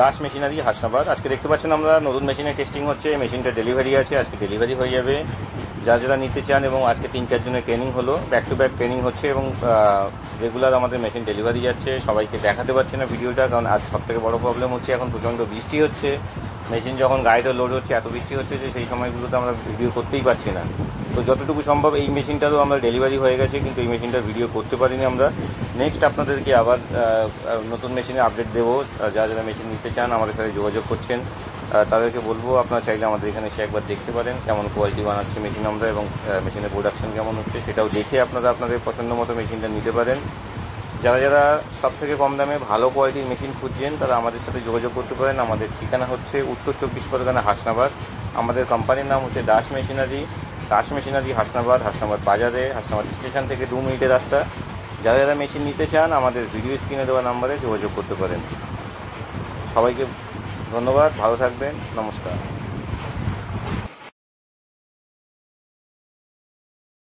Das machinery Hasnabad. আজকে দেখতে পাচ্ছেন আমরা নতুন মেশিনের টেস্টিং হচ্ছে, মেশিনটা ডেলিভারি আছে, আজকে ডেলিভারি হয়ে যাবে। যারা নিতে চান, এবং আজকে 3-4 জনের ট্রেনিং হলো, ব্যাক টু ব্যাক ট্রেনিং হচ্ছে এবং রেগুলার আমাদের মেশিন ডেলিভারি যাচ্ছে। সবাইকে দেখাতে পারছে না ভিডিওটা, কারণ আজ সবথেকে বড় প্রবলেম হচ্ছে এখন প্রচণ্ড বৃষ্টি হচ্ছে। মেশিন যখন গাড়িতে লোড হচ্ছে এত বৃষ্টি হচ্ছে যে সেই সময়গুলোতে আমরা ভিডিও করতেই পারছি না। তো যতটুকু সম্ভব এই মেশিনটারও আমরা ডেলিভারি হয়ে গেছে, কিন্তু এই মেশিনটার ভিডিও করতে পারিনি আমরা। নেক্সট আপনাদেরকে আবার নতুন মেশিনে আপডেট দেবো। যারা মেশিন নিতে চান আমাদের সাথে যোগাযোগ করছেন, তাদেরকে বলবো আপনারা চাইলে আমাদের এখানে এসে একবার দেখতে পারেন কেমন কোয়ালিটি বানাচ্ছে মেশিন আমরা, এবং মেশিনের প্রোডাকশন কেমন হচ্ছে সেটাও দেখে আপনারা আপনাদের পছন্দ মতো মেশিনটা নিতে পারেন। যারা সবথেকে কম দামে ভালো কোয়ালিটির মেশিন খুঁজছেন তারা আমাদের সাথে যোগাযোগ করতে পারেন। আমাদের ঠিকানা হচ্ছে উত্তর 24 পরগনা হাসনাবাদ। আমাদের কোম্পানির নাম হচ্ছে দাস মেশিনারি। দাস মেশিনারি হাসনাবাদ বাজারে, হাসনাবাদ স্টেশন থেকে 2 মিনিটের রাস্তা। যারা মেশিন নিতে চান আমাদের ভিডিও স্ক্রিনে দেওয়া নাম্বারে যোগাযোগ করতে পারেন। সবাইকে ধন্যবাদ, ভালো থাকবেন, নমস্কার।